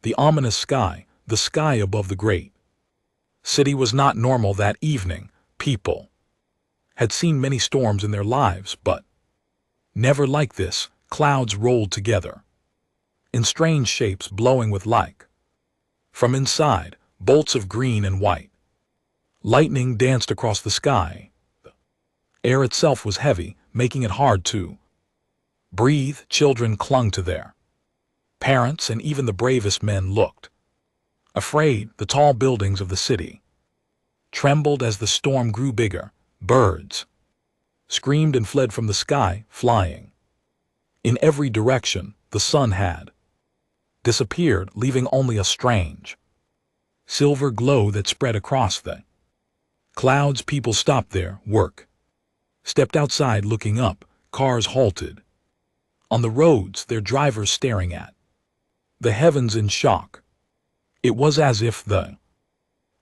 The ominous sky, the sky above the great city was not normal that evening. People had seen many storms in their lives, but never like this. Clouds rolled together in strange shapes, blowing with light. From inside, bolts of green and white lightning danced across the sky. The air itself was heavy, making it hard to breathe. Children clung to their parents, and even the bravest men looked afraid. The tall buildings of the city trembled as the storm grew bigger. Birds screamed and fled from the sky, flying in every direction. The sun had disappeared, leaving only a strange silver glow that spread across the clouds. People stopped their work, stepped outside, looking up. Cars halted on the roads, their drivers staring at the heavens in shock. It was as if the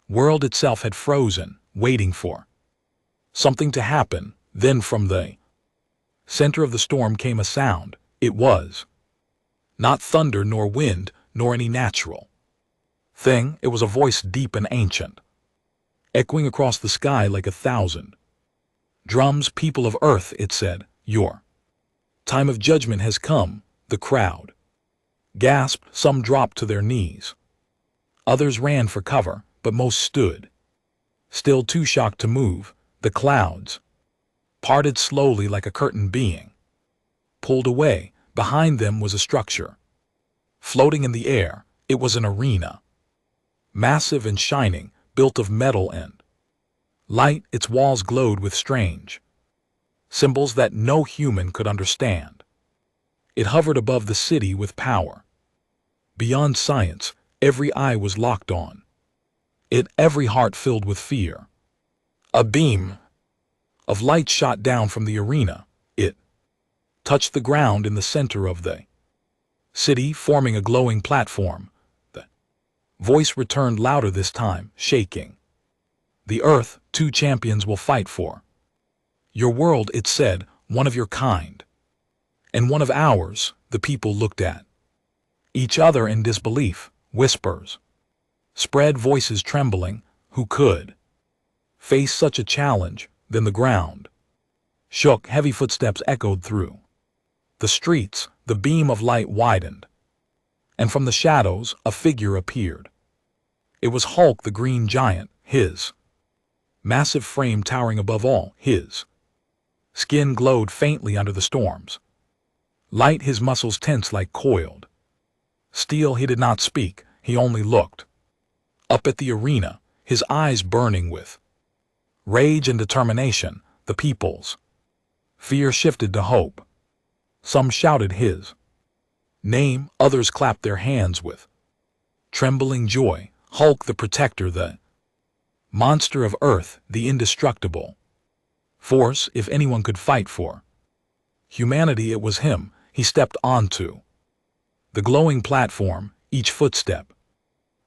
world itself had frozen, waiting for something to happen. Then from the center of the storm came a sound. It was not thunder, nor wind, nor any natural thing. It was a voice, deep and ancient, echoing across the sky like 1,000 drums. People of Earth, it said, your time of judgment has come. The crowd gasped. Some dropped to their knees. Others ran for cover, but most stood still, too shocked to move. The clouds parted slowly like a curtain being pulled away. Behind them was a structure floating in the air. It was an arena, massive and shining, built of metal and light. Its walls glowed with strange symbols that no human could understand. It hovered above the city with power beyond science. Every eye was locked on it, every heart filled with fear. A beam of light shot down from the arena. It touched the ground in the center of the city, forming a glowing platform. The voice returned louder this time, shaking the earth. 2 champions will fight for your world, it said, one of your kind and one of ours. The people looked at each other in disbelief. Whispers spread, voices trembling. Who could face such a challenge? Then the ground shook. Heavy footsteps echoed through the streets. The beam of light widened, and from the shadows a figure appeared. It was Hulk, the green giant, his massive frame towering above all. His skin glowed faintly under the storm's light, his muscles tense like coiled steel. He did not speak, he only looked up at the arena, his eyes burning with rage and determination. The people's fear shifted to hope. Some shouted his name, others clapped their hands with trembling joy. Hulk, the protector, the monster of Earth, the indestructible force. If anyone could fight for humanity, it was him. He stepped onto the glowing platform, each footstep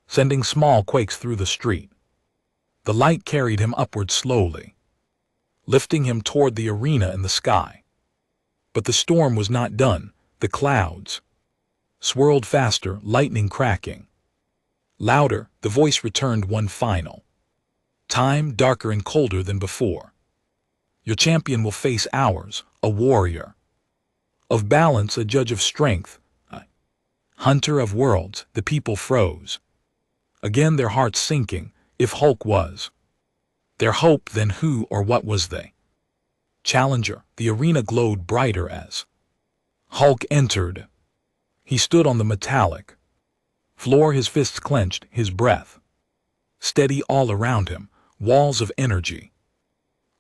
sending small quakes through the street. The light carried him upward slowly, lifting him toward the arena and the sky. But the storm was not done. The clouds swirled faster, lightning cracking louder. The voice returned one final time, darker and colder than before. Your champion will face ours, a warrior of balance, a judge of strength, a hunter of worlds. The people froze again, their hearts sinking. If Hulk was their hope, then who or what was they? Challenger. The arena glowed brighter as Hulk entered. He stood on the metallic floor, his fists clenched, his breath steady. All around him, walls of energy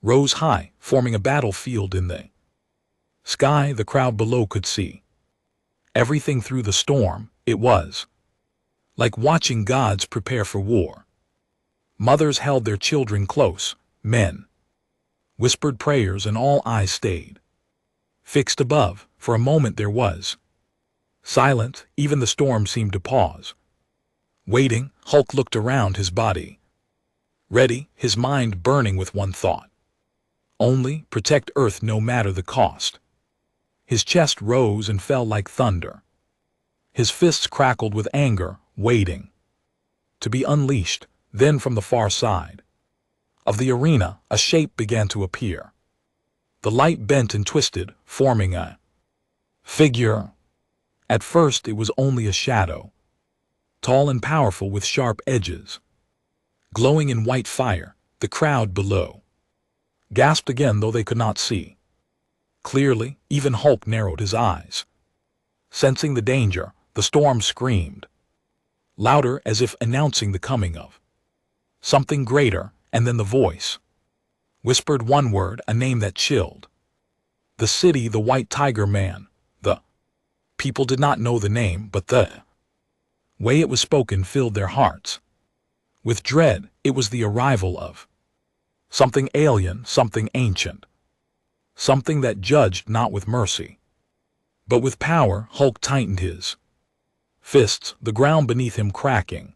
rose high, forming a battlefield in the sky. The crowd below could see everything through the storm. It was like watching gods prepare for war. Mothers held their children close, men whispered prayers, and all eyes stayed fixed above. For a moment there was silence. Even the storm seemed to pause, waiting. Hulk looked around, his body ready, his mind burning with one thought only: protect Earth no matter the cost. His chest rose and fell like thunder. His fists crackled with anger. waiting to be unleashed. Then from the far side of the arena, a shape began to appear. The light bent and twisted, forming a figure. At first it was only a shadow, tall and powerful with sharp edges. Glowing in white fire, the crowd below gasped again, though they could not see clearly. Even Hulk narrowed his eyes. Sensing the danger, the storm screamed louder, as if announcing the coming of something greater, and then the voice whispered one word, a name that chilled the city: the White Tiger Man. The people did not know the name, but the way it was spoken filled their hearts with dread. It was the arrival of something alien, something ancient, something that judged not with mercy, but with power. Hulk tightened his fists, the ground beneath him cracking.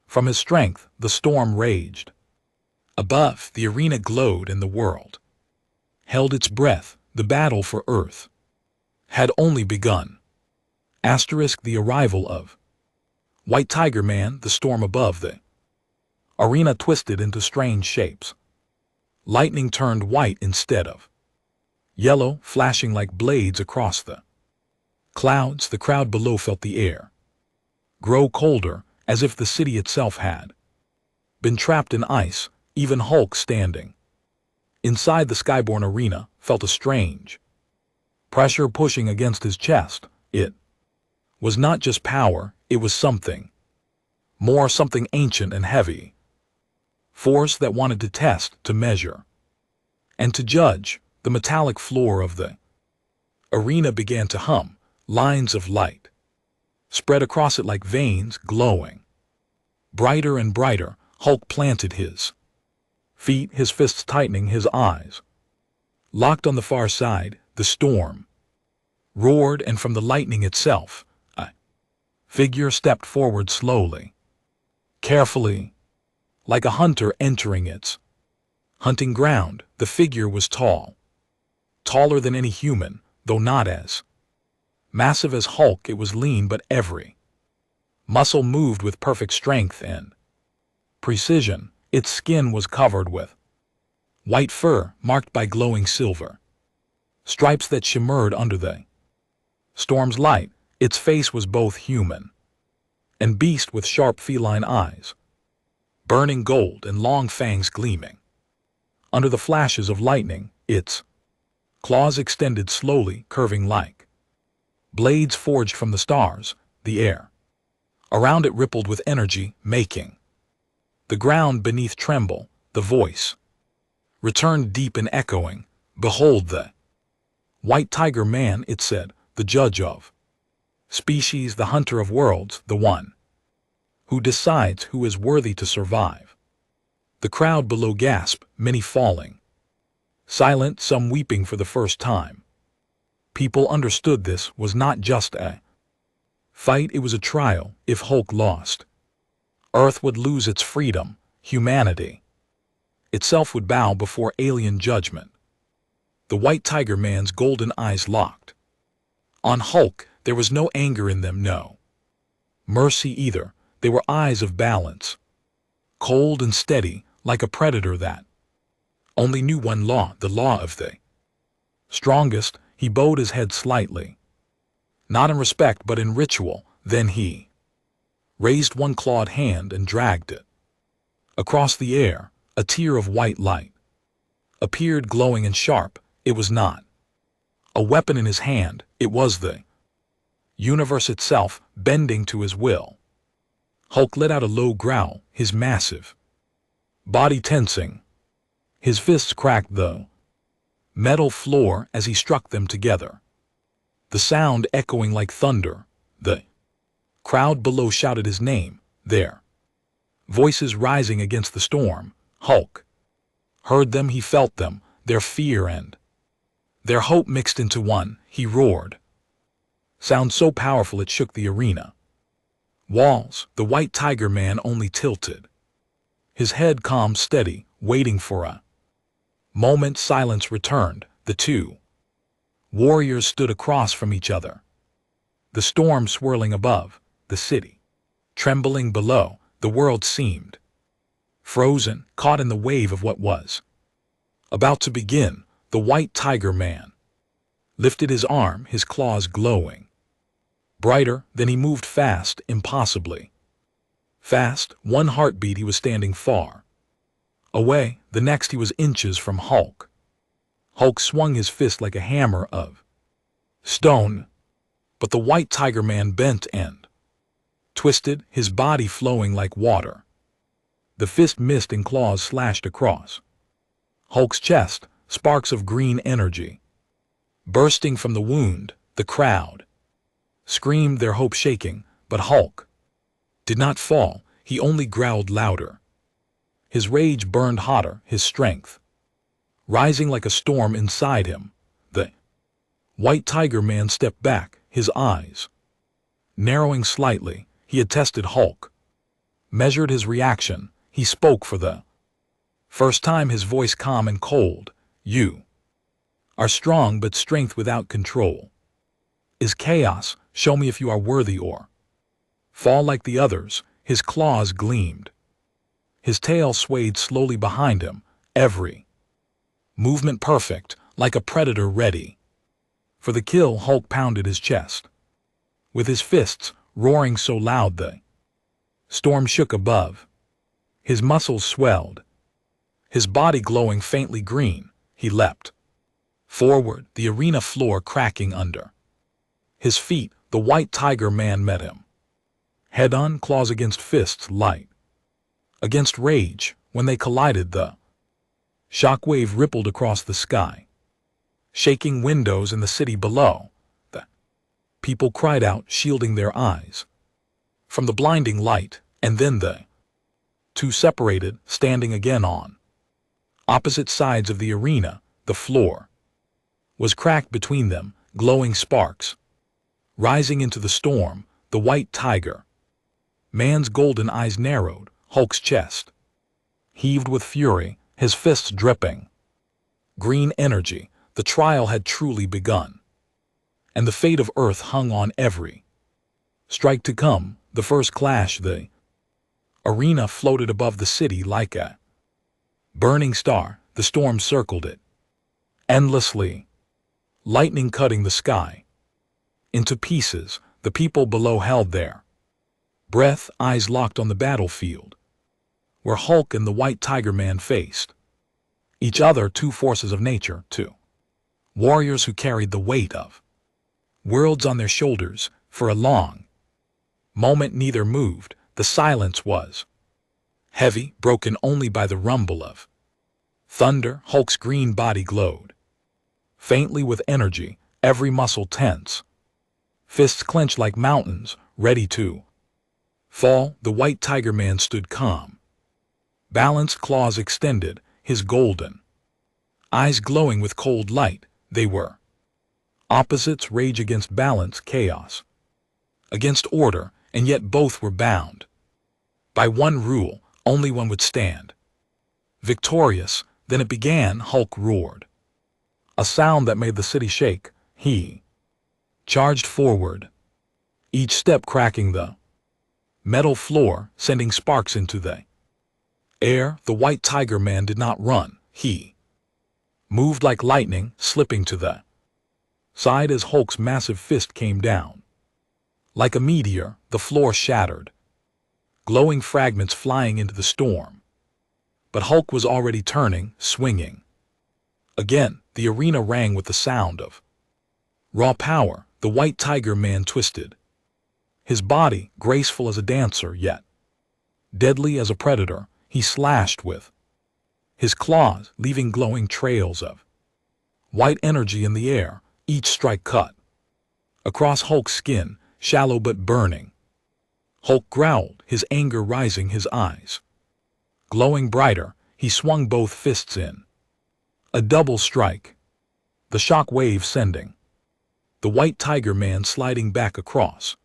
From his strength, the storm raged. Above, the arena glowed and the world held its breath. The battle for Earth had only begun. The arrival of White Tiger Man. The storm above the arena twisted into strange shapes. Lightning turned white instead of yellow, flashing like blades across the clouds. The crowd below felt the air grow colder, as if the city itself had been trapped in ice. Even Hulk, standing inside the Skyborne arena, felt a strange pressure pushing against his chest. It was not just power, it was something more, something ancient and heavy. Force that wanted to test, to measure, and to judge. The metallic floor of the arena began to hum. Lines of light spread across it like veins, glowing brighter and brighter. Hulk planted his feet, his fists tightening, his eyes locked on the far side. The storm roared, and from the lightning itself, a figure stepped forward slowly, carefully, like a hunter entering its hunting ground. The figure was tall, taller than any human, though not as massive as Hulk. It was lean, but every muscle moved with perfect strength and precision. Its skin was covered with white fur, marked by glowing silver stripes that shimmered under the storm's light. Its face was both human and beast, with sharp feline eyes, burning gold, and long fangs gleaming under the flashes of lightning. Its claws extended slowly, curving like blades forged from the stars. The air around it rippled with energy, making the ground beneath tremble. The voice returned deep and echoing. "Behold the White Tiger Man," it said, "the judge of species, the hunter of worlds, the one who decides who is worthy to survive." The crowd below gasped, many falling silent, some weeping for the first time. People understood this was not just a fight, it was a trial. If Hulk lost, Earth would lose its freedom. Humanity itself would bow before alien judgment. The White Tiger Man's golden eyes locked on Hulk. There was no anger in them, no mercy either. They were eyes of balance, cold and steady, like a predator that only knew one law, the law of the strongest. He bowed his head slightly, not in respect but in ritual. Then he raised one clawed hand and dragged it across the air. A tear of white light appeared, glowing and sharp. It was not a weapon in his hand, it was the universe itself, bending to his will. Hulk let out a low growl, his massive body tensing. His fists cracked the metal floor as he struck them together, the sound echoing like thunder. The crowd below shouted his name, their voices rising against the storm. Hulk heard them, he felt them, their fear and their hope mixed into one. He roared, sound so powerful it shook the arena walls. The White Tiger Man only tilted his head, calm, steady, waiting for a moment. Silence returned. The two warriors stood across from each other, the storm swirling above, the city Trembling below, the world seemed frozen, caught in the wave of what was about to begin. The white tiger man lifted his arm, his claws glowing brighter. Then he moved fast, impossibly fast. One heartbeat he was standing far away, the next he was inches from Hulk. Hulk swung his fist like a hammer of stone, but the white tiger man bent and twisted, his body flowing like water. The fist missed and claws slashed across Hulk's chest, sparks of green energy bursting from the wound. The crowd screamed, their hope shaking, but Hulk did not fall. He only growled louder. His rage burned hotter, his strength rising like a storm inside him. The white tiger man stepped back, his eyes narrowing slightly. He had tested Hulk, measured his reaction. He spoke for the first time, his voice calm and cold. You are strong, but strength without control is chaos. Show me if you are worthy, or fall like the others. His claws gleamed. His tail swayed slowly behind him, every movement perfect, like a predator ready for the kill. Hulk pounded his chest with his fists, roaring so loud the storm shook above. His muscles swelled, his body glowing faintly green. He leapt forward, the arena floor cracking under his feet. The white tiger man met him head on, claws against fists, light against rage. When they collided, the shockwave rippled across the sky, shaking windows in the city below. The people cried out, shielding their eyes from the blinding light. And then the two separated, standing again on opposite sides of the arena. The floor was cracked between them, glowing sparks rising into the storm. The white tiger man's golden eyes narrowed. Hulk's chest heaved with fury, his fists dripping green energy. The trial had truly begun, and the fate of Earth hung on every strike to come. The first clash. The arena floated above the city like a burning star. The storm circled it endlessly, lightning cutting the sky into pieces. The people below held their breath, eyes locked on the battlefield where Hulk and the white tiger man faced each other. Two forces of nature, two warriors who carried the weight of worlds on their shoulders. For a long moment neither moved. The silence was heavy, broken only by the rumble of thunder. Hulk's green body glowed faintly with energy, every muscle tense, fists clenched like mountains, ready to fall. The white tiger man stood calm, balanced, claws extended, his golden eyes glowing with cold light. They were opposites, rage against balance, chaos against order, and yet both were bound by one rule: only one would stand victorious. Then it began. Hulk roared, a sound that made the city shake. He charged forward, each step cracking the metal floor, sending sparks into the air. The white tiger man did not run. He moved like lightning, slipping to the side as Hulk's massive fist came down. Like a meteor, the floor shattered, glowing fragments flying into the storm. But Hulk was already turning, swinging. Again, the arena rang with the sound of raw power. The white tiger man twisted, his body graceful as a dancer, yet deadly as a predator. He slashed with his claws, leaving glowing trails of white energy in the air. Each strike cut across Hulk's skin, shallow but burning. Hulk growled, his anger rising, his eyes glowing brighter. He swung both fists in a double strike, the shock wave sending the white tiger man sliding back across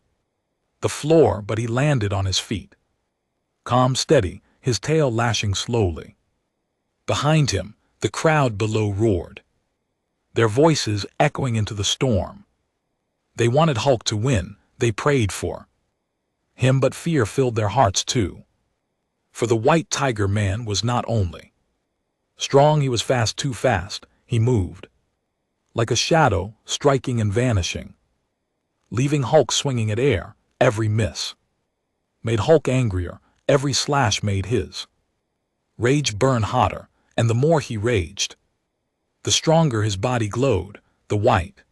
the floor. But he landed on his feet, calm, steady, his tail lashing slowly. Behind him, the crowd below roared, their voices echoing into the storm. They wanted Hulk to win. They prayed for him, but fear filled their hearts too. For the white tiger man was not only strong, he was fast, too fast. He moved like a shadow, striking and vanishing, leaving Hulk swinging at air. Every miss made Hulk angrier, every slash made his rage burn hotter, and the more he raged, the stronger his body glowed. The white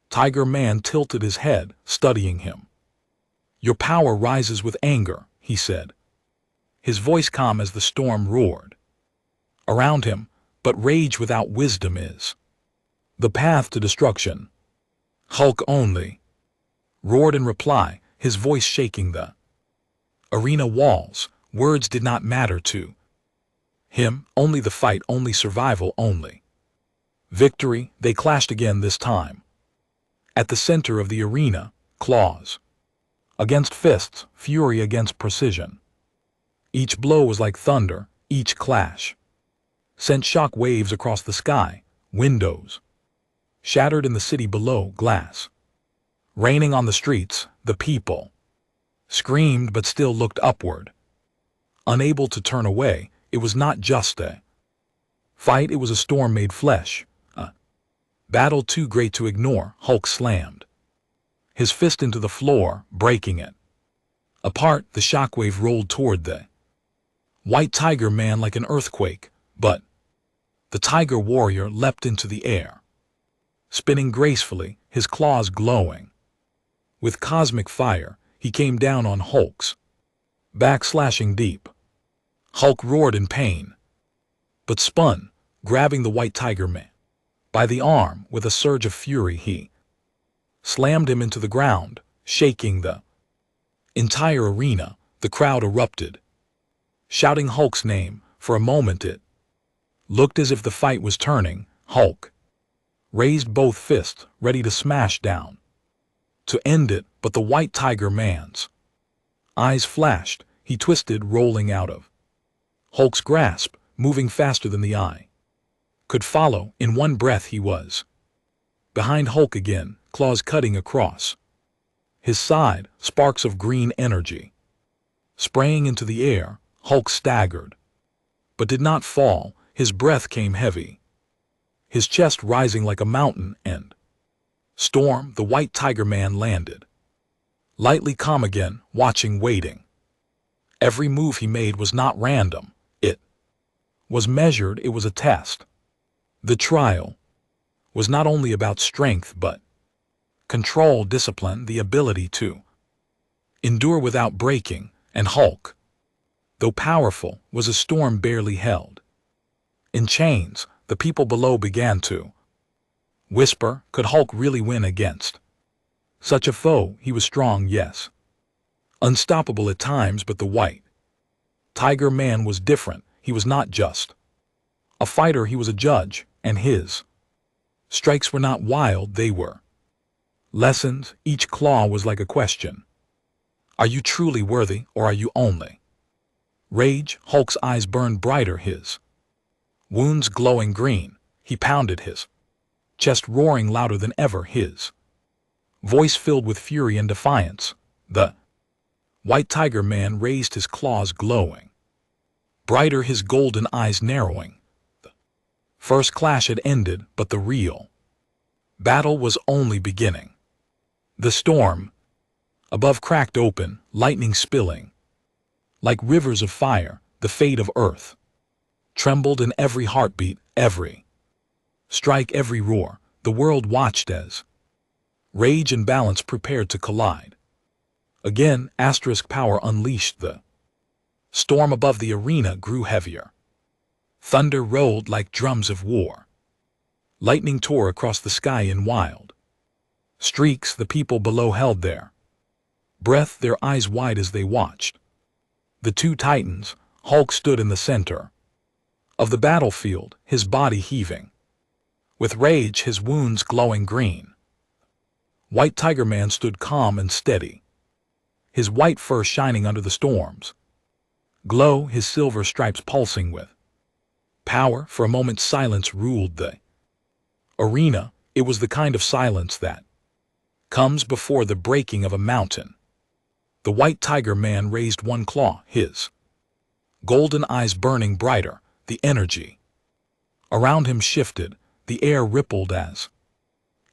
tiger man tilted his head, studying him. "Your power rises with anger," he said, his voice calm as the storm roared around him, "but rage without wisdom is the path to destruction." Hulk only roared in reply, his voice shaking the arena walls. Words did not matter to him, only the fight, only survival, only victory. They clashed again, this time at the center of the arena, claws against fists, fury against precision. Each blow was like thunder, each clash sent shock waves across the sky. Windows shattered in the city below, glass raining on the streets. The people screamed but still looked upward, unable to turn away. It was not just a fight, it was a storm made flesh, a battle too great to ignore. Hulk slammed his fist into the floor, breaking it apart. The shockwave rolled toward the white tiger man like an earthquake, but the tiger warrior leapt into the air, spinning gracefully, his claws glowing with cosmic fire. He came down on Hulk's back, slashing deep. Hulk roared in pain, but spun, grabbing the white tiger man by the arm. With a surge of fury, he slammed him into the ground, shaking the entire arena. The crowd erupted, shouting Hulk's name. For a moment it looked as if the fight was turning. Hulk raised both fists, ready to smash down to end it, but the white tiger man's eyes flashed. He twisted, rolling out of Hulk's grasp, moving faster than the eye could follow. In one breath he was behind Hulk again, claws cutting across his side, sparks of green energy spraying into the air. Hulk staggered, but did not fall. His breath came heavy, his chest rising like a mountain. And storm, the white tiger man landed lightly, calm again, watching, waiting. Every move he made was not random. It was measured. It was a test. The trial was not only about strength, but control, discipline, the ability to endure without breaking. And Hulk, though powerful, was a storm barely held in chains. The people below began to whisper, could Hulk really win against such a foe? He was strong, yes, unstoppable at times, but the white tiger man was different. He was not just a fighter, he was a judge, and his strikes were not wild, they were lessons. Each claw was like a question. Are you truly worthy, or are you only rage? Hulk's eyes burned brighter, his wounds glowing green. He pounded his chest, roaring louder than ever, his voice filled with fury and defiance. The white tiger man raised his claws, glowing brighter, his golden eyes narrowing. The first clash had ended, but the real battle was only beginning. The storm above cracked open, lightning spilling like rivers of fire. The fate of Earth trembled in every heartbeat, every strike, every roar. The world watched as rage and balance prepared to collide. Again, asterisk power unleashed. The storm above the arena grew heavier. Thunder rolled like drums of war. Lightning tore across the sky in wild streaks. The people below held their breath, their eyes wide as they watched the two titans. Hulk stood in the center of the battlefield, his body heaving with rage, his wounds glowing green. White Tiger Man stood calm and steady, his white fur shining under the storm's glow, his silver stripes pulsing with power. For a moment silence ruled the arena. It was the kind of silence that comes before the breaking of a mountain. The white tiger man raised one claw, his golden eyes burning brighter, the energy around him shifted, the air rippled as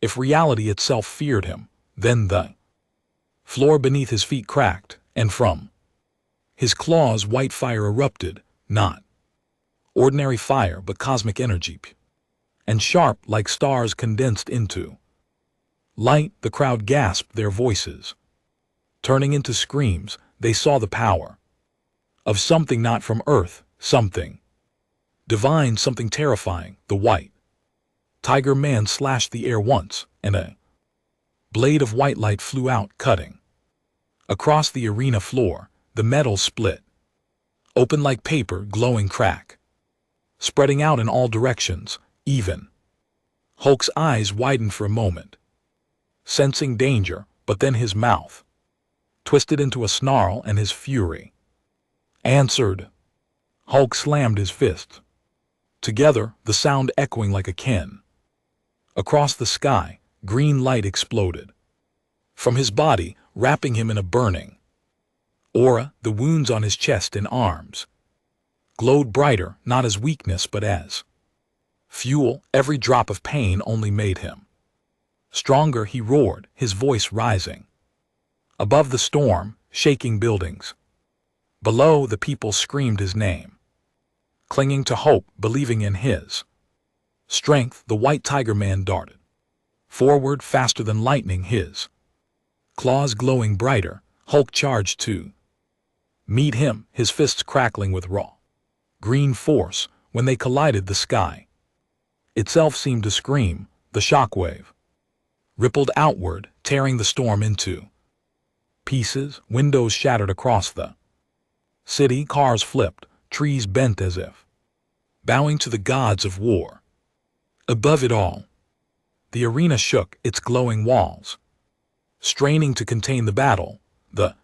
if reality itself feared him. Then the floor beneath his feet cracked, and from his claws white fire erupted, not ordinary fire but cosmic energy, and sharp like stars condensed into light. The crowd gasped, their voices turning into screams. They saw the power of something not from Earth, something divine, something terrifying. The white tiger man slashed the air once, and a blade of white light flew out, cutting across the arena floor. The metal split open like paper, glowing crack spreading out in all directions. Even Hulk's eyes widened for a moment, sensing danger, but then his mouth twisted into a snarl and his fury answered. Hulk slammed his fists together, the sound echoing like a cannon. Across the sky, green light exploded from his body, wrapping him in a burning aura. The wounds on his chest and arms glowed brighter, not as weakness but as fuel. Every drop of pain only made him stronger. He roared, his voice rising above the storm, shaking buildings. Below, the people screamed his name, clinging to hope, believing in his strength. The white tiger man darted forward faster than lightning, his claws glowing brighter. Hulk charged to meet him, his fists crackling with raw green force. When they collided, the sky itself seemed to scream. The shockwave rippled outward, tearing the storm into pieces. Windows shattered across the city, cars flipped, trees bent as if bowing to the gods of war. Above it all, the arena shook, its glowing walls straining to contain the battle. The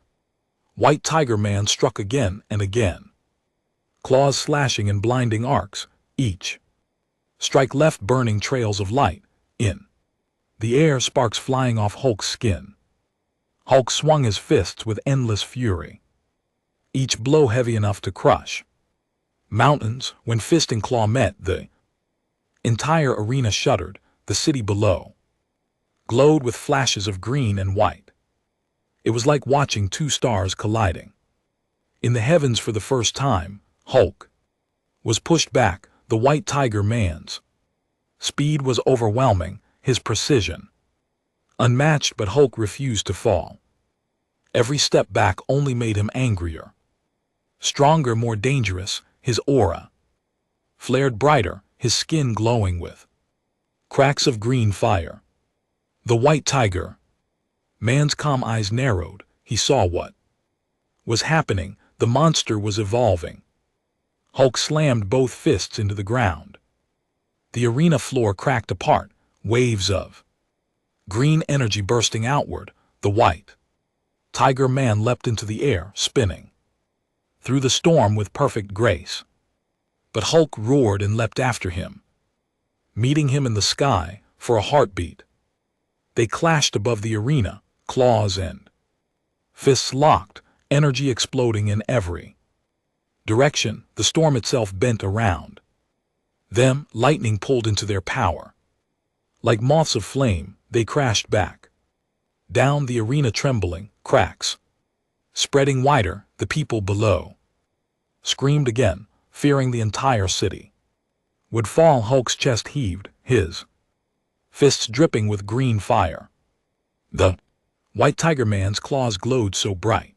white tiger man struck again and again, claws slashing in blinding arcs. Each strike left burning trails of light in the air, sparks flying off Hulk's skin. Hulk swung his fists with endless fury, each blow heavy enough to crush mountains. When fist and claw met, the entire arena shuddered. The city below glowed with flashes of green and white. It was like watching two stars colliding in the heavens for the first time. Hulk was pushed back. The white tiger man's speed was overwhelming, his precision unmatched, but Hulk refused to fall. Every step back only made him angrier, stronger, more dangerous. His aura flared brighter, his skin glowing with cracks of green fire. The white tiger man's calm eyes narrowed. He saw what was happening. The monster was evolving. Hulk slammed both fists into the ground. The arena floor cracked apart, waves of green energy bursting outward. The white tiger man leapt into the air, spinning through the storm with perfect grace. But Hulk roared and leapt after him, meeting him in the sky for a heartbeat. They clashed above the arena, claws and fists locked, energy exploding in every direction. The storm itself bent around them, lightning pulled into their power. Like moths of flame, they crashed back down the arena, trembling, cracks spreading wider. The people below screamed again, fearing the entire city would fall. Hulk's chest heaved, his fists dripping with green fire. The white tiger man's claws glowed so bright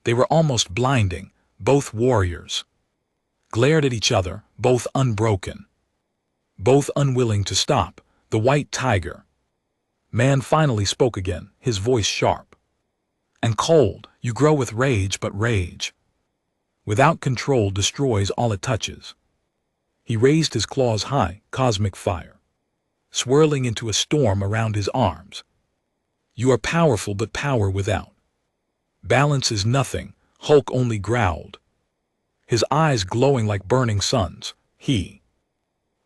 they were almost blinding. Both warriors glared at each other, both unbroken, both unwilling to stop. The white tiger man finally spoke again, his voice sharp and cold. You grow with rage, but rage without control destroys all it touches. He raised his claws high, cosmic fire swirling into a storm around his arms. You are powerful, but power without balance is nothing. Hulk only growled, his eyes glowing like burning suns. He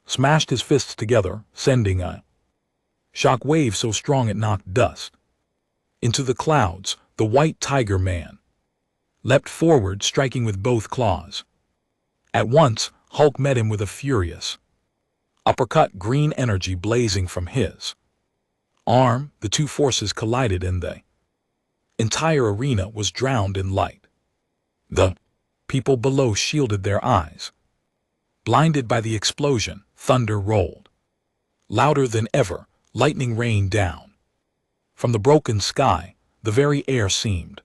smashed his fists together, sending a shock wave so strong it knocked dust into the clouds. The White Tiger Man leapt forward, striking with both claws. At once, Hulk met him with a furious uppercut, green energy blazing from his arm. The two forces collided and the entire arena was drowned in light. The people below shielded their eyes. Blinded by the explosion, thunder rolled louder than ever, lightning rained down from the broken sky. The very air seemed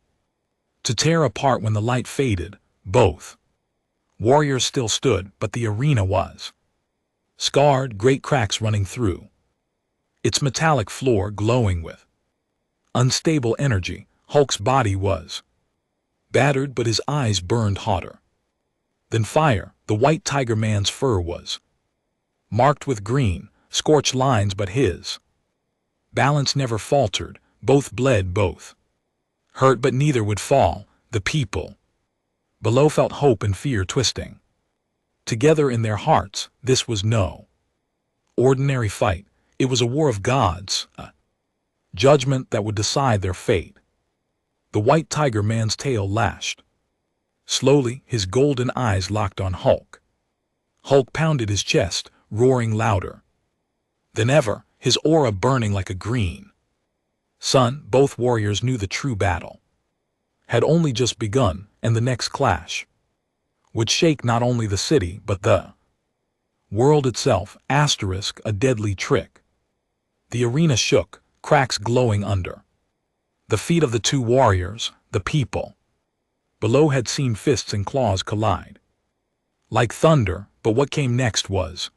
to tear apart when the light faded. Both warriors still stood, but the arena was scarred, great cracks running through its metallic floor, glowing with unstable energy. Hulk's body was battered, but his eyes burned hotter than fire. The White Tiger Man's fur was marked with green, scorched lines, but his balance never faltered. Both bled, both hurt, but neither would fall. The people below felt hope and fear twisting together in their hearts. This was no ordinary fight. It was a war of gods, a judgment that would decide their fate. The White Tiger Man's tail lashed slowly, his golden eyes locked on Hulk. Hulk pounded his chest, roaring louder than ever, his aura burning like a green sun. Both warriors knew the true battle had only just begun, and the next clash would shake not only the city but the world itself. A deadly trick. The arena shook, cracks glowing under the feet of the two warriors. The people below had seen fists and claws collide like thunder, but what came next was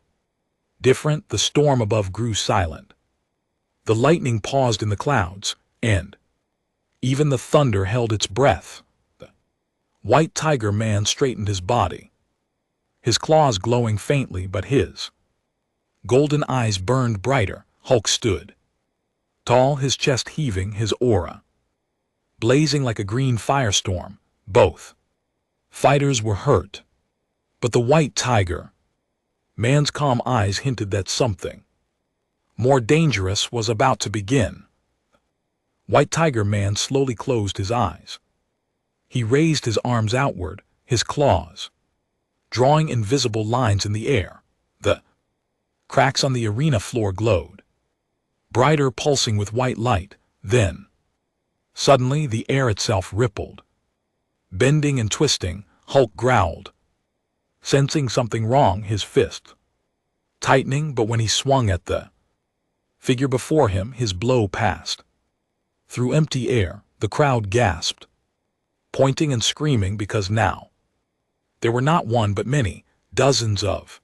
different. The storm above grew silent. The lightning paused in the clouds, and even the thunder held its breath. The White Tiger Man straightened his body, his claws glowing faintly, but his golden eyes burned brighter. Hulk stood tall, his chest heaving, his aura blazing like a green firestorm. Both fighters were hurt, but the White Tiger Man's calm eyes hinted that something more dangerous was about to begin. White Tiger Man slowly closed his eyes. He raised his arms outward, his claws drawing invisible lines in the air. The cracks on the arena floor glowed brighter, pulsing with white light. Then, suddenly, the air itself rippled, bending and twisting. Hulk growled, sensing something wrong, his fist tightening, but when he swung at the figure before him, his blow passed through empty air. The crowd gasped, pointing and screaming, because now there were not one but many, dozens of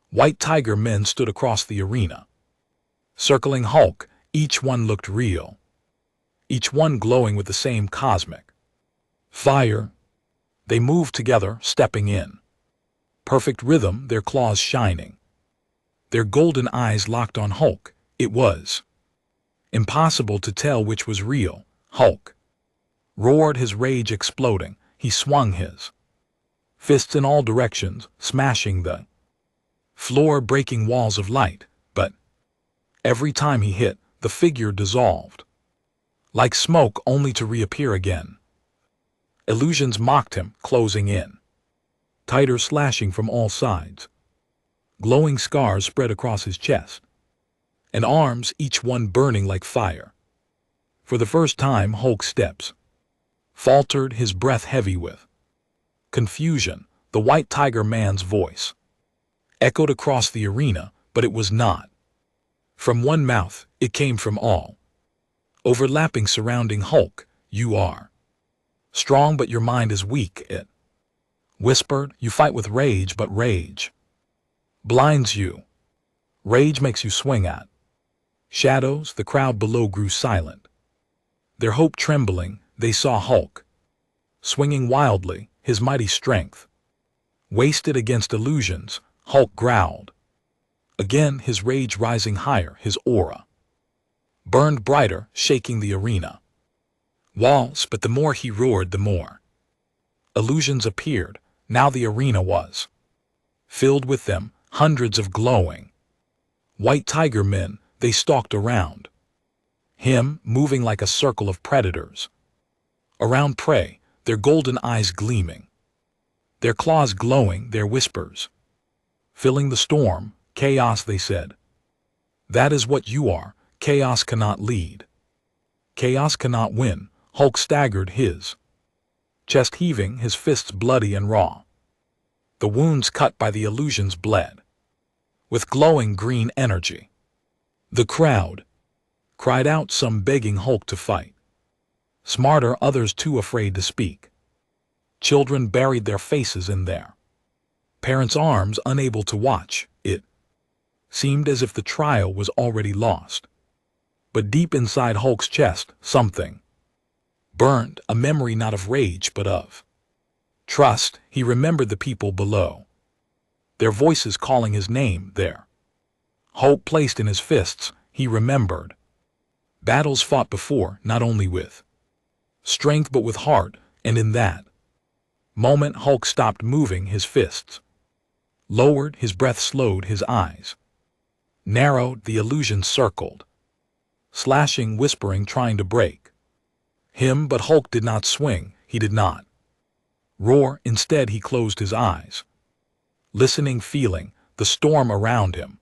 White Tiger Men stood across the arena, circling Hulk. Each one looked real, each one glowing with the same cosmic fire. They moved together, stepping in perfect rhythm, their claws shining, their golden eyes locked on Hulk. It was impossible to tell which was real. Hulk roared, his rage exploding. He swung his fists in all directions, smashing the floor, breaking walls of light. But every time he hit, the figure dissolved like smoke, only to reappear again. Illusions mocked him, closing in tighter, slashing from all sides. Glowing scars spread across his chest and arms, each one burning like fire. For the first time, Hulk's steps faltered, his breath heavy with confusion. The White Tiger Man's voice echoed across the arena, but it was not from one mouth, it came from all, overlapping, surrounding Hulk. You are strong, but your mind is weak, it whispered. You fight with rage, but rage blinds you. Rage makes you swing at shadows. The crowd below grew silent, their hope trembling. They saw Hulk swinging wildly, his mighty strength wasted against illusions. Hulk growled again, his rage rising higher. His aura burned brighter, shaking the arena walls. But the more he roared, the more illusions appeared. Now the arena was filled with them, hundreds of glowing White Tiger Men. They stalked around him, moving like a circle of predators, Around prey, their golden eyes gleaming, their claws glowing, their whispers filling the storm. Chaos, they said. That is what you are. Chaos cannot lead. Chaos cannot win. Hulk staggered, his chest heaving, his fists bloody and raw. The wounds cut by the illusions bled with glowing green energy. The crowd cried out, some begging Hulk to fight. Smarter, others too afraid to speak. Children buried their faces in their parents' arms, unable to watch. It seemed as if the trial was already lost. But deep inside Hulk's chest, something burned, a memory not of rage but of trust. He remembered the people below, their voices calling his name, their hope placed in his fists. He remembered battles fought before, not only with strength but with heart, and in that moment Hulk stopped moving his fists, lowered, his breath slowed, his eyes narrowed, the illusion circled, slashing, whispering, trying to break him, but Hulk did not swing, he did not roar. Instead he closed his eyes, listening, feeling the storm around him.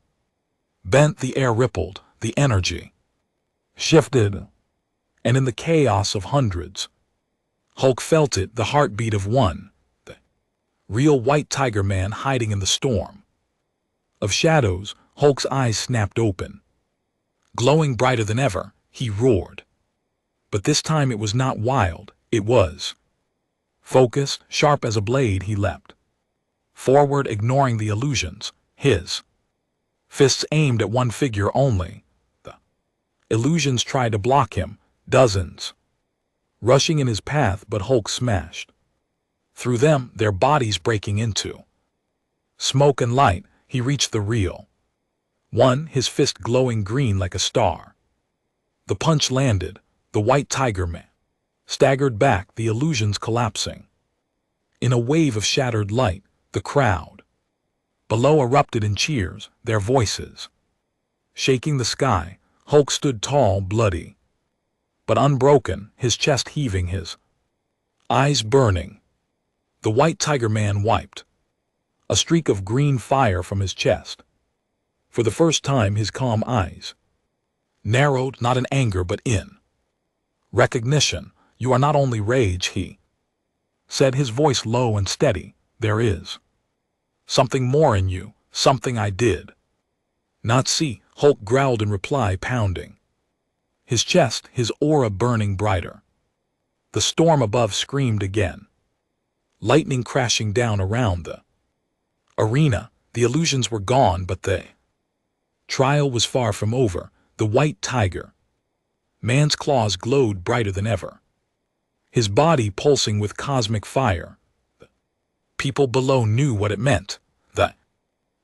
Bent, the air rippled, the energy shifted, and in the chaos of hundreds, Hulk felt it, the heartbeat of one, the real white tiger man hiding in the storm of shadows. Hulk's eyes snapped open, glowing brighter than ever. He roared. But this time it was not wild, it was focused, sharp as a blade. He leapt forward, ignoring the illusions, his fists aimed at one figure only. The illusions tried to block him, dozens rushing in his path, but Hulk smashed through them, their bodies breaking into smoke and light. He reached the real one, his fist glowing green like a star. The punch landed. The white tiger man staggered back, the illusions collapsing. In a wave of shattered light, the crowd below erupted in cheers, their voices shaking the sky. Hulk stood tall, bloody but unbroken, his chest heaving, his eyes burning. The white tiger man wiped a streak of green fire from his chest. For the first time his calm eyes narrowed, not in anger but in recognition. You are not only rage, he said, his voice low and steady. There is something more in you, something I did not see. Hulk growled in reply, pounding his chest, his aura burning brighter. The storm above screamed again, lightning crashing down around the arena. The illusions were gone, but the trial was far from over. The white tiger man's claws glowed brighter than ever, his body pulsing with cosmic fire. The people below knew what it meant. The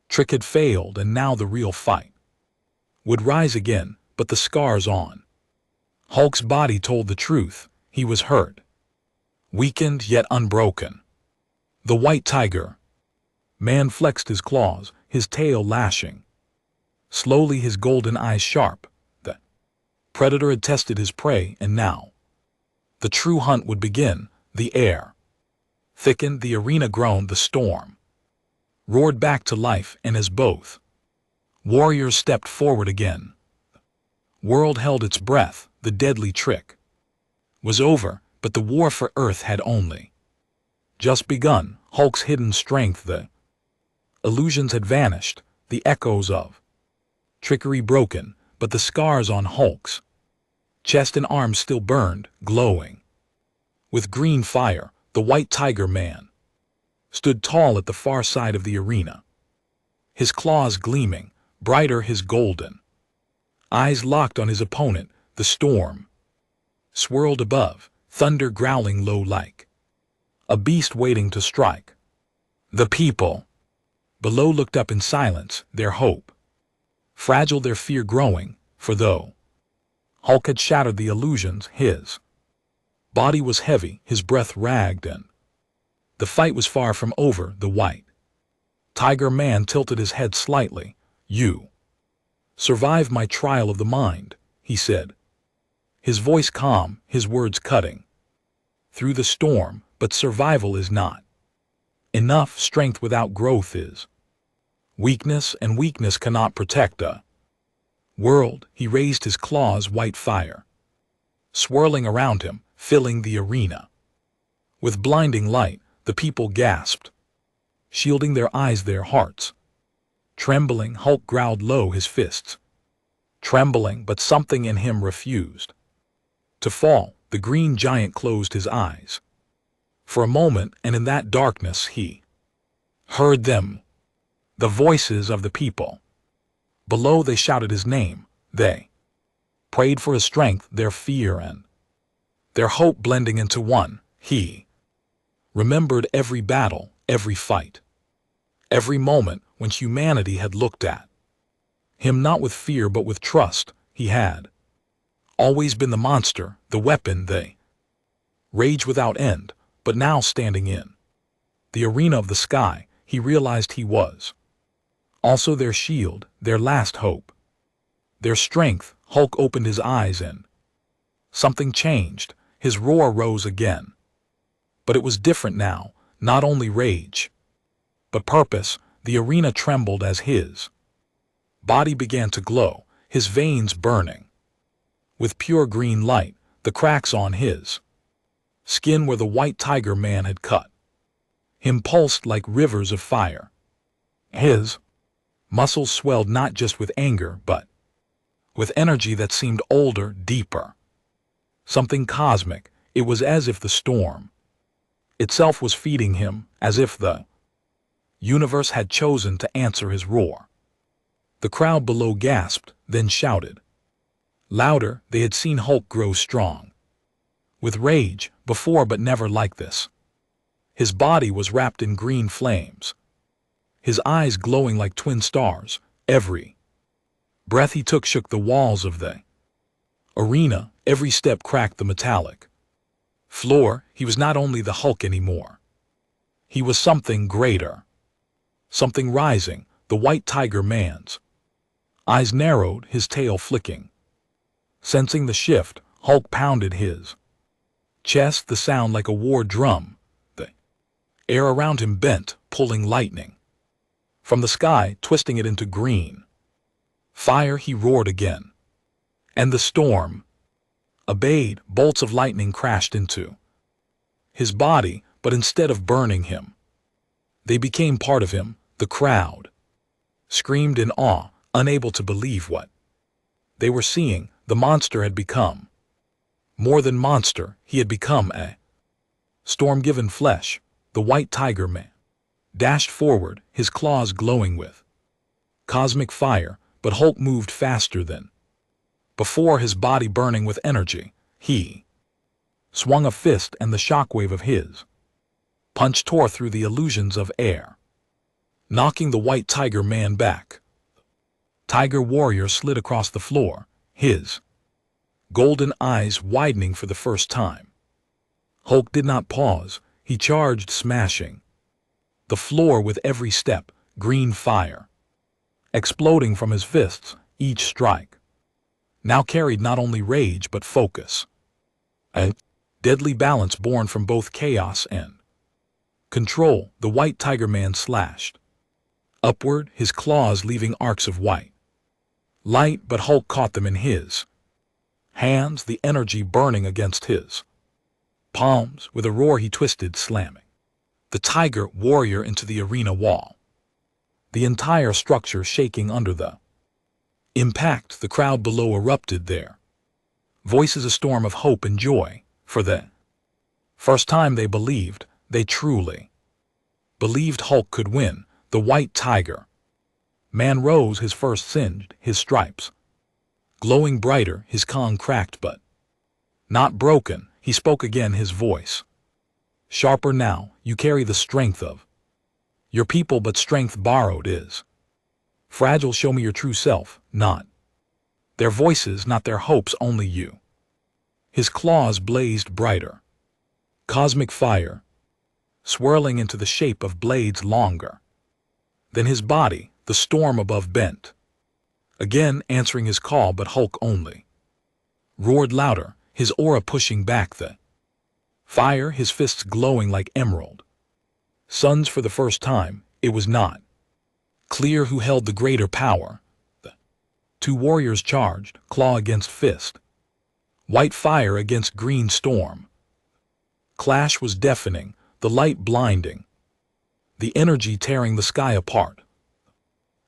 trick had failed, and now the real fight would rise again. But the scars on Hulk's body told the truth. He was hurt, weakened yet unbroken. The white tiger man flexed his claws, his tail lashing slowly, his golden eyes sharp. The predator had tested his prey, and now the true hunt would begin. The air thickened, the arena groaned, the storm roared back to life, and as both warriors stepped forward again, the world held its breath. The deadly trick was over, but the war for Earth had only just begun. Hulk's hidden strength, the illusions had vanished, the echoes of trickery broken, but the scars on Hulk's chest and arms still burned, glowing with green fire. The white tiger man stood tall at the far side of the arena, his claws gleaming brighter, his golden eyes locked on his opponent. The storm swirled above, thunder growling low like a beast waiting to strike. The people below looked up in silence, their hope fragile, their fear growing. For though Hulk had shattered the illusions, his body was heavy, his breath ragged, and the fight was far from over. The white tiger man tilted his head slightly. You survived my trial of the mind, he said, his voice calm, his words cutting through the storm, but survival is not enough. Strength without growth is weakness, and weakness cannot protect a world. He raised his claws, white fire swirling around him, filling the arena. With blinding light, the people gasped, shielding their eyes, their hearts. Trembling, Hulk growled low, his fists trembling, but something in him refused to fall. The green giant closed his eyes for a moment, and in that darkness he heard them, the voices of the people. Below they shouted his name, they prayed for his strength, their fear and their hope blending into one. He remembered every battle, every fight, every moment when humanity had looked at him not with fear but with trust. He had always been the monster, the weapon, the rage without end, but now standing in the arena of the sky, he realized he was also their shield, their last hope, their strength. Hulk opened his eyes and something changed. His roar rose again. But it was different now, not only rage, but purpose. The arena trembled as his body began to glow, his veins burning with pure green light. The cracks on his skin where the white tiger man had cut him pulsed like rivers of fire. His muscles swelled not just with anger, but with energy that seemed older, deeper. Something cosmic. It was as if the storm itself was feeding him, as if the universe had chosen to answer his roar. The crowd below gasped, then shouted louder. They had seen Hulk grow strong with rage before, but never like this. His body was wrapped in green flames, his eyes glowing like twin stars. Every breath he took shook the walls of the arena. Every step cracked the metallic floor. He was not only the Hulk anymore. He was something greater, something rising. The white tiger man's eyes narrowed, his tail flicking. Sensing the shift, Hulk pounded his chest, the sound like a war drum. The air around him bent, pulling lightning from the sky, twisting it into green fire. He roared again, and the storm obeyed. Bolts of lightning crashed into his body, but instead of burning him, they became part of him. The crowd screamed in awe, unable to believe what they were seeing. The monster had become more than monster. He had become a storm-given flesh. The white tiger man dashed forward, his claws glowing with cosmic fire, but Hulk moved faster than before, his body burning with energy. He swung a fist, and the shockwave of his punch tore through the illusions of air, knocking the white tiger man back. Tiger warrior slid across the floor, his golden eyes widening for the first time. Hulk did not pause. He charged, smashing the floor with every step, green fire exploding from his fists. Each strike now carried not only rage but focus, a deadly balance born from both chaos and control. The white tiger man slashed upward, his claws leaving arcs of white light, but Hulk caught them in his hands, the energy burning against his palms. With a roar he twisted, slamming the tiger warrior into the arena wall, the entire structure shaking under the impact. The crowd below erupted, their voices a storm of hope and joy. For the first time they believed, they truly believed Hulk could win. The white tiger man rose, his first singed, his stripes glowing brighter, his Kong cracked but not broken. He spoke again, his voice sharper now. You carry the strength of your people, but strength borrowed is fragile. Show me your true self, not their voices, not their hopes, only you. His claws blazed brighter, cosmic fire swirling into the shape of blades longer than his body. The storm above bent again, answering his call, but Hulk only roared louder, his aura pushing back the Fire, his fists glowing like emerald. Suns for the first time, it was not clear who held the greater power. The two warriors charged, claw against fist. White fire against green storm. Clash was deafening, the light blinding. The energy tearing the sky apart.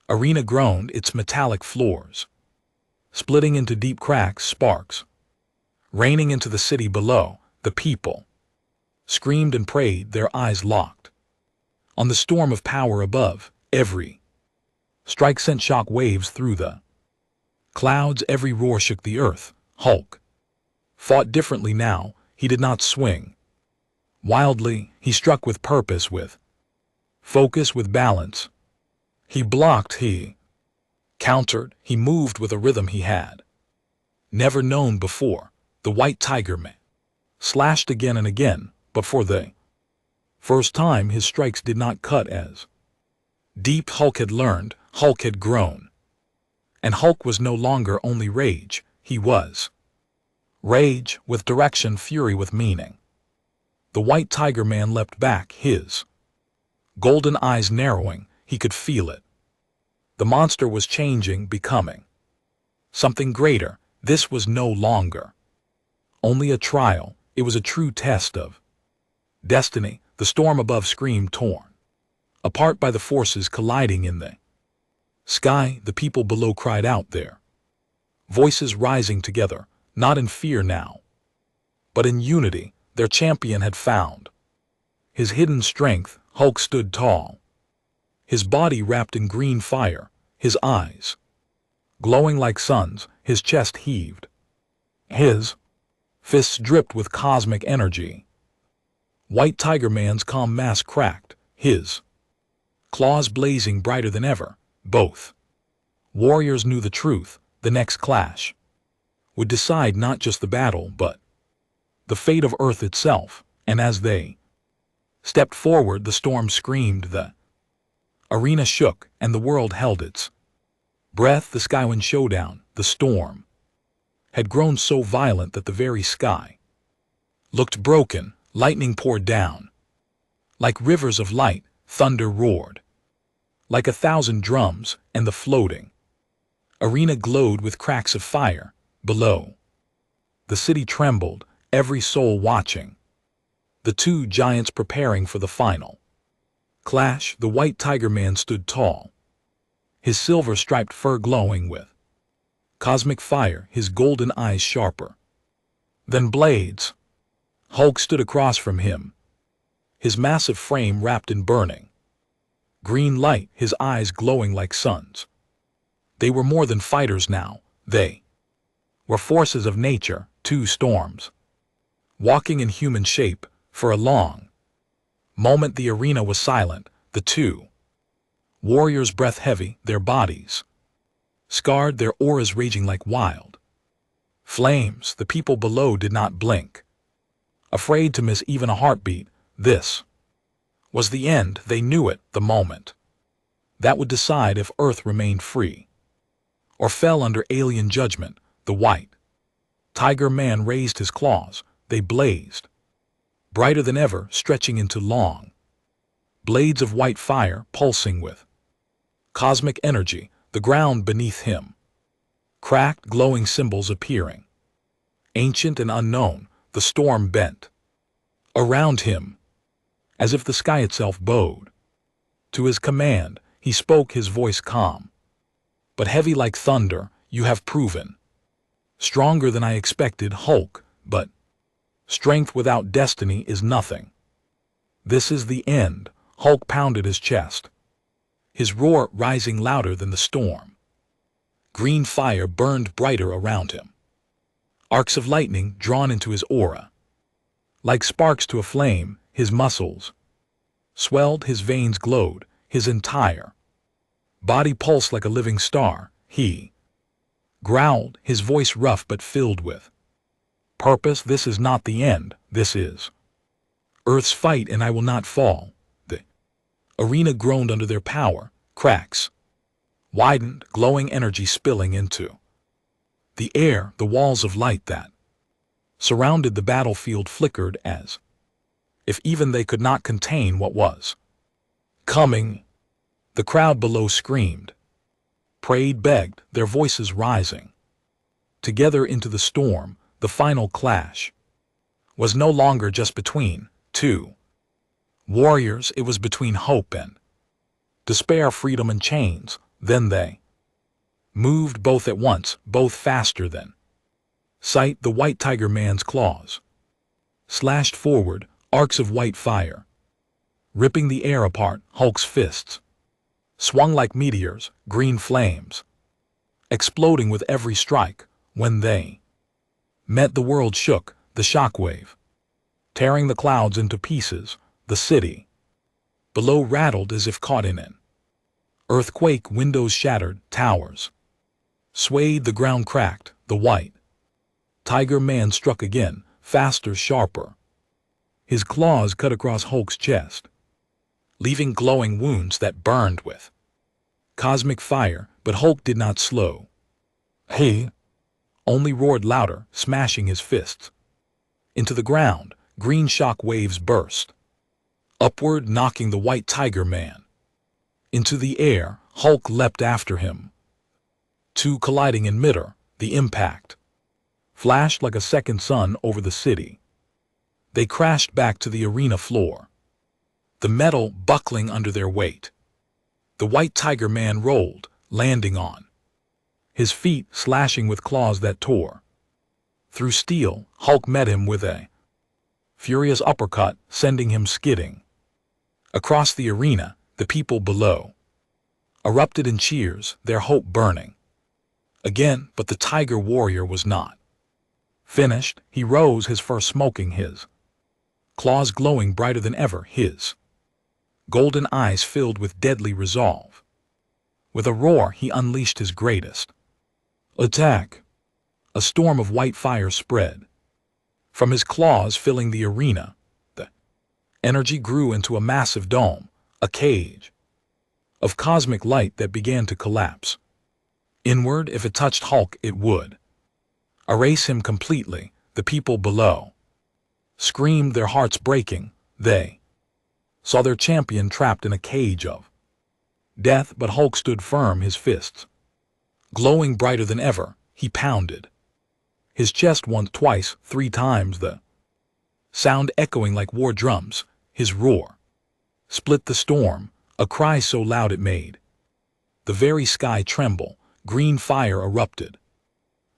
Arena groaned, its metallic floors splitting into deep cracks, sparks raining into the city below. The people screamed and prayed, their eyes locked on the storm of power above. Every strike sent shock waves through the clouds, every roar shook the earth. Hulk fought differently now. He did not swing wildly, he struck with purpose, with focus, with balance. He blocked, he countered, he moved with a rhythm he had never known before. The white tiger man slashed again and again, but for the first time his strikes did not cut as deep. Hulk had learned, Hulk had grown. And Hulk was no longer only rage, he was rage with direction, fury with meaning. The white tiger man leapt back, his golden eyes narrowing. He could feel it. The monster was changing, becoming something greater. This was no longer only a trial, it was a true test of destiny. The storm above screamed, torn apart by the forces colliding in the sky. The people below cried out, their voices rising together, not in fear now, but in unity. Their champion had found his hidden strength. Hulk stood tall, his body wrapped in green fire, his eyes glowing like suns, his chest heaved. His fists dripped with cosmic energy. White Tiger Man's calm mask cracked, his claws blazing brighter than ever. Both warriors knew the truth. The next clash would decide not just the battle, but the fate of Earth itself. And as they stepped forward, the storm screamed, the arena shook, and the world held its breath. The Skywind showdown. The storm had grown so violent that the very sky looked broken. Lightning poured down like rivers of light. Thunder roared like 1,000 drums, and the floating arena glowed with cracks of fire. Below, the city trembled, every soul watching. The two giants preparing for the final clash. The white tiger man stood tall, his silver-striped fur glowing with cosmic fire, his golden eyes sharper than blades. Hulk stood across from him, his massive frame wrapped in burning green light, his eyes glowing like suns. They were more than fighters now. They were forces of nature, two storms walking in human shape. For a long moment the arena was silent, the two warriors' breath heavy, their bodies scarred, their auras raging like wild flames. The people below did not blink, afraid to miss even a heartbeat. This was the end. They knew it, the moment that would decide if Earth remained free or fell under alien judgment. The white tiger man raised his claws. They blazed brighter than ever, stretching into long blades of white fire, pulsing with cosmic energy. The ground beneath him cracked, glowing symbols appearing, ancient and unknown. The storm bent around him as if the sky itself bowed to his command. He spoke, his voice calm but heavy like thunder. You have proven stronger than I expected, Hulk, but strength without destiny is nothing. This is the end. Hulk pounded his chest, his roar rising louder than the storm. Green fire burned brighter around him, arcs of lightning drawn into his aura like sparks to a flame. His muscles swelled, his veins glowed, his entire body pulsed like a living star. He growled, his voice rough but filled with purpose. This is not the end. This is Earth's fight, and I will not fall. The arena groaned under their power. Cracks widened, glowing energy spilling into the air. The walls of light that surrounded the battlefield flickered as if even they could not contain what was coming. The crowd below screamed, prayed, begged, their voices rising. Together into the storm, the final clash was no longer just between two warriors, it was between hope and despair, freedom and chains. Then they moved both at once, both faster than sight. The white tiger man's claws slashed forward, arcs of white fire, ripping the air apart. Hulk's fists swung like meteors, green flames exploding with every strike. When they met, the world shook, the shockwave tearing the clouds into pieces. The city below rattled as if caught in an earthquake. Windows shattered, towers swayed, the ground cracked. The white tiger man struck again, faster, sharper. His claws cut across Hulk's chest, leaving glowing wounds that burned with cosmic fire. But Hulk did not slow. He only roared louder, smashing his fists into the ground. Green shock waves burst upward, knocking the white tiger man into the air. Hulk leapt after him, two colliding in midair. The impact flashed like a second sun over the city. They crashed back to the arena floor, the metal buckling under their weight. The white tiger man rolled, landing on his feet, slashing with claws that tore through steel. Hulk met him with a furious uppercut, sending him skidding across the arena. The people below erupted in cheers, their hope burning again. But the tiger warrior was not finished. He rose, his fur smoking, his claws glowing brighter than ever, his golden eyes filled with deadly resolve. With a roar, he unleashed his greatest attack. A storm of white fire spread from his claws, filling the arena. The energy grew into a massive dome, a cage of cosmic light that began to collapse inward. If it touched Hulk, it would erase him completely. The people below screamed, their hearts breaking. They saw their champion trapped in a cage of death. But Hulk stood firm, his fists glowing brighter than ever. He pounded his chest once, twice, three times, the sound echoing like war drums. His roar split the storm, a cry so loud it made the very sky tremble. Green fire erupted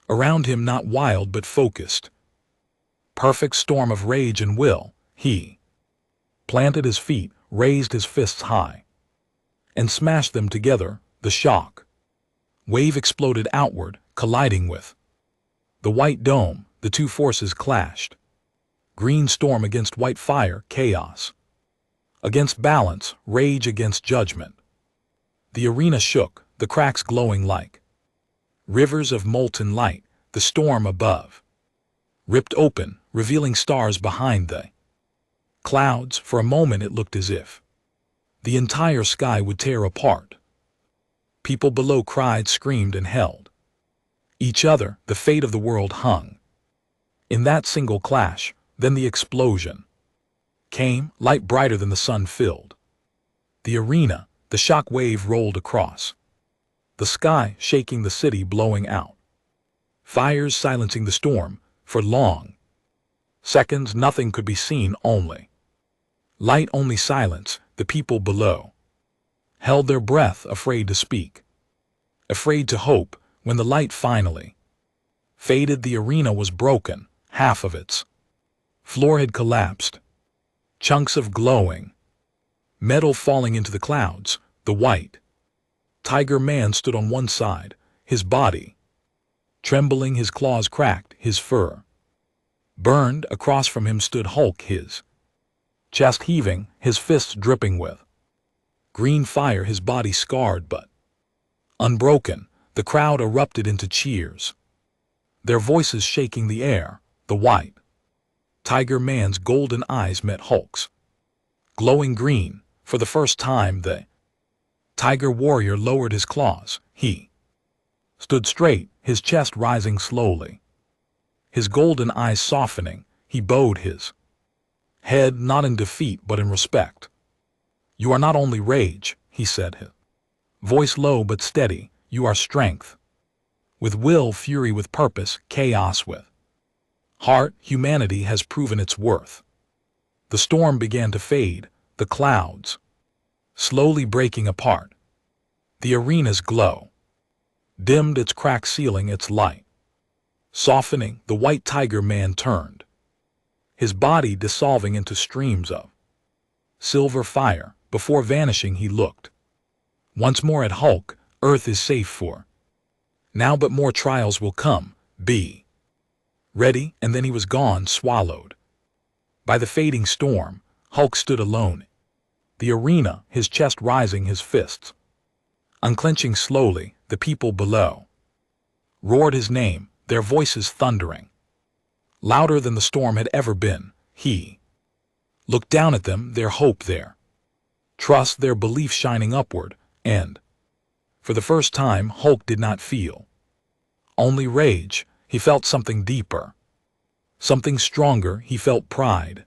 around him, not wild but focused. Perfect storm of rage and will. He planted his feet, raised his fists high, and smashed them together. The shock wave exploded outward, colliding with the white dome. The two forces clashed. Green storm against white fire, chaos against balance, rage against judgment. The arena shook, the cracks glowing like rivers of molten light. The storm above ripped open, revealing stars behind the clouds. For a moment it looked as if the entire sky would tear apart. People below cried, screamed, and held each other. The fate of the world hung in that single clash. Then the explosion came, light brighter than the sun filled the arena. The shock wave rolled across the sky, shaking the city, blowing out fires, silencing the storm. For long seconds nothing could be seen, only light, only silence. The people below held their breath, afraid to speak, afraid to hope. When the light finally faded, the arena was broken. Half of its floor had collapsed, chunks of glowing metal falling into the clouds. The white tiger man stood on one side, his body trembling, his claws cracked, his fur burned. Across from him stood Hulk, his chest heaving, his fists dripping with green fire, his body scarred but unbroken. The crowd erupted into cheers, their voices shaking the air. The white tiger man's golden eyes met Hulk's glowing green. For the first time, the tiger warrior lowered his claws. He stood straight, his chest rising slowly, his golden eyes softening. He bowed his head not in defeat but in respect. "You are not only rage," he said, his voice low but steady. "You are strength. With will, fury with purpose, chaos with heart, humanity has proven its worth." The storm began to fade, the clouds slowly breaking apart. The arena's glow dimmed its cracked ceiling, its light softening. The white tiger man turned, his body dissolving into streams of silver fire. Before vanishing, he looked once more at Hulk. "Earth is safe for now, but more trials will come. Be ready." And then he was gone, swallowed by the fading storm. Hulk stood alone, the arena, his chest rising, his fists unclenching slowly. The people below roared his name, their voices thundering louder than the storm had ever been. He looked down at them, their hope, their trust, their belief shining upward, and for the first time Hulk did not feel only rage. He felt something deeper, something stronger. He felt pride.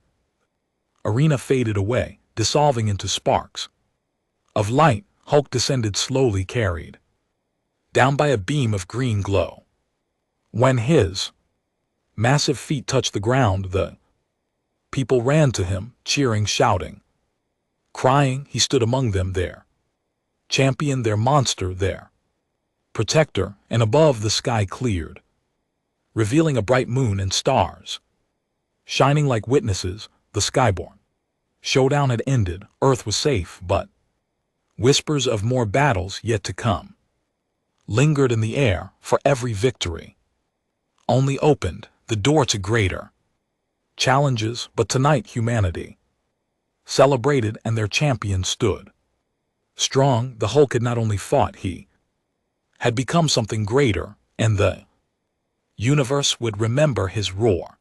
Arena faded away, dissolving into sparks of light. Hulk descended slowly, carried down by a beam of green glow. When his massive feet touched the ground, the people ran to him, cheering, shouting, crying. He stood among them, their champion, their monster, their protector. And above, the sky cleared, revealing a bright moon and stars shining like witnesses. The Skyborne showdown had ended. Earth was safe, but whispers of more battles yet to come lingered in the air. For every victory only opened the door to greater challenges. But tonight humanity celebrated, and their champion stood strong. The Hulk had not only fought, he had become something greater, and the universe would remember his roar.